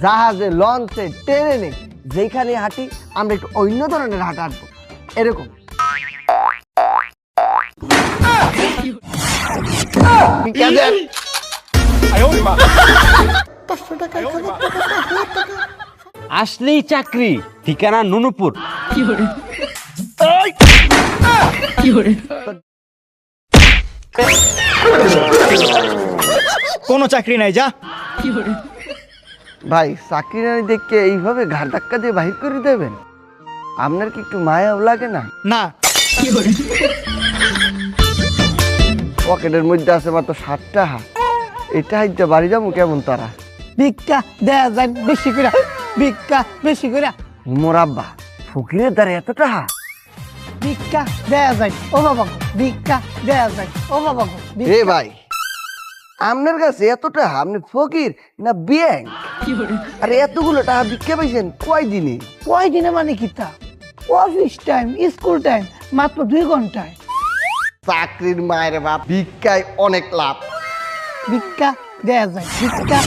জাহাজে, লঞ্চে, ট্রেনে, যেখানে হাঁটি আমরা একটু অন্য ধরনের হাঁটা হাঁটবো, এরকম। আসলেই চাকরি, ঠিকানা নুনুপুর। কোনো চাকরি নাই, যা। ভাই চাকরি নাই দেখে এইভাবে ঘাট ধাক্কা দিয়ে বাহির করে দেবেন? আপনার কি একটু মায়াও লাগে না? না। পকেটের মধ্যে আছে মাত্র 60 টাকা, এটা হাইতে বাড়ি যাবো কেমন তারা? ভিক্ষা দেয়া যায় বেশি করে, ভিক্ষা বেশি করে। মোর আব্বা ফকিরের দ্বারা এত টাকা? ভিক্ষা দেয়া যায় ও বাবা, ভিক্ষা দেয়া যায় ও বাবা। এ ভাই, আপনার কাছে এত টাকা, আপনি ফকির না ব্যাংক? আরে এতগুলো টাকা ভিক্ষা পাইছেন কয় দিনে? কয় দিনে মানে কি তা? অফিস টাইম, স্কুল টাইম, মাত্র 2 ঘন্টায়। চাকরির মায়ের বাপ, ভিক্ষায় অনেক লাভ। ভিক্ষা দেয়া যায়, ভিক্ষা।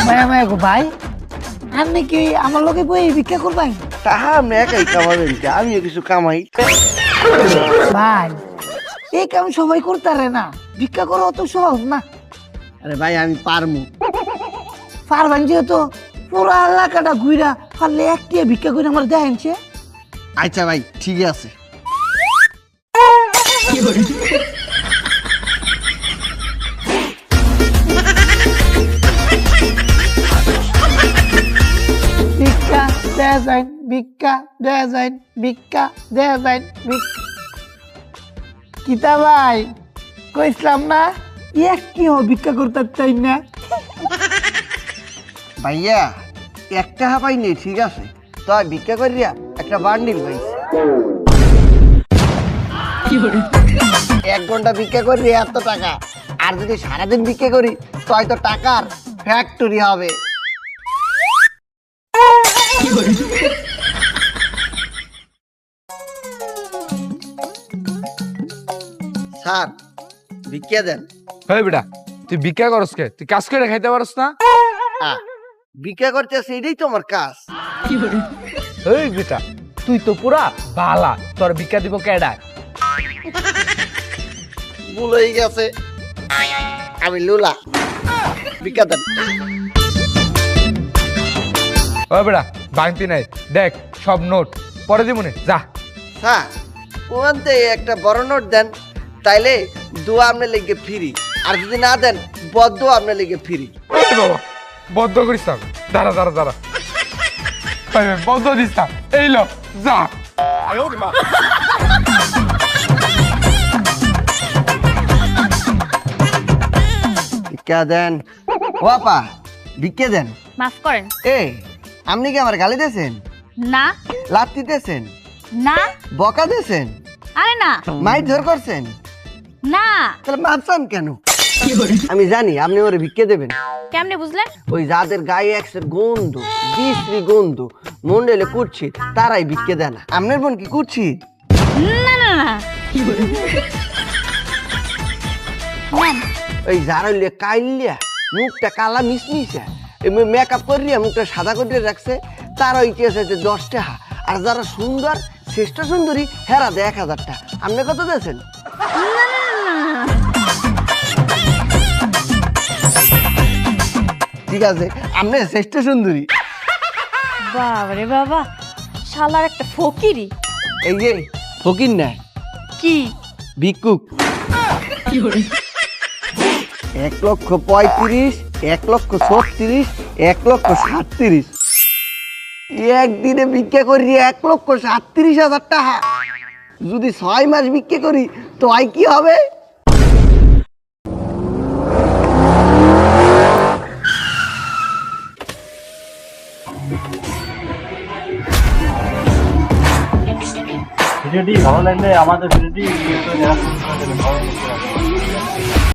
মায়া মায়া গো ভাই, আপনি কি আমার লোকে বই ভিক্ষা করবেন? টাকা আপনি একাই কামাবেন, আমিও কিছু কামাই। ভাই এই কাম সবাই করতে পারে না, ভিক্ষা করা অত সহজ না। আরে ভাই আমি পারমু। পারবেন যেহেতু পুরো এলাকাটা ঘুরা পারলে একটিয়া ভিক্ষা করে আমার দেখেনছে। আচ্ছা ভাই ঠিক আছে। ভিক্ষা দেয়া যায়, ভিক্ষা দেয়া যায়, ভিক্ষা দেয়া যায়। কিতা ভাই কইছিলাম না একটিও ভিক্ষা করতে চাই না? ভাইয়া 1 টাকা পাইনি, ঠিক আছে, তাই ভিক্ষা করিয়া একটা বান্ডিল পাইছি। 1 ঘন্টা ভিক্ষা করি এত টাকা, আর যদি সারাদিন ভিক্ষা করি তো হয়তো টাকার ফ্যাক্টরি হবে। স্যার ভিক্ষা দেন। হয় বেটা, তুই ভিক্ষা করস কে? তুই কাজ করে খাইতে পারস না? ভিক্ষা করতেছে, এটাই তো আমার কাজ। এই বেটা, তুই তো পুরা বালা, তোর ভিক্ষা দিব কেডায়? ভুল হয়ে গেছে, আমি লুলা। ভিক্ষা দেন। ও বেটা ভাঙতি নাই, দেখ সব নোট পরে দিবনে, যা। স্যার ওখান থেকে একটা বড় নোট দেন, তাইলে দোয়া আপনার লেগে ফ্রি, আর যদি না দেন বদ্ধ আপনার লেগে ফ্রি। এই বাবা বদ্ধ করিস না, দাঁড়া দাঁড়া দাঁড়া, বদ্ধ দিস না, এই লো যা। ভিক্ষা দেন। ও আপা ভিক্ষা দেন। মাফ করেন। এ আপনি কি আমার গালি দিয়েছেন? না লাত্তি দিয়েছেন? না, বকা দিয়েছেন? আরে না মাইর ধর করছেন? না। তাহলে মাপসান কেন? আমি জানি আপনি ওরে ভিক্ষা দেবেন। কেমনে বুঝলেন? ওই যাদের গায়ে একসের গন্ধ, বিশ্রী গন্ধ, মন্ডলে কুচ্ছি, তারাই ভিক্ষা দেয় না। আপনার বোন কি কুচ্ছি? না না না। নেন। ওই যারা কাইলিয়া মুখটা কালা মিশমিশা মেকআপ করিয়া মুখটা সাদা করে রাখছে, তারা ইতিহাস আছে 10 টাকা, আর যারা সুন্দর শ্রেষ্ঠ সুন্দরী হেরা দেয় 1000 টাকা। আপনি কত দিয়েছেন? ঠিক আছে, আপনি শ্রেষ্ঠ সুন্দরী। বাবারে বাবা, শালার একটা ফকিরি। এই যে ফকির না, কি ভিক্ষুক। 1,35,000, 1,36,000, 1,37,000। একদিনে ভিক্ষা করি 1,37,000 টাকা। যদি 6 মাস ভিক্ষা করি তো আয় কি হবে? ভিডিওটি ভালো লাগলে আমাদের ভিডিওটি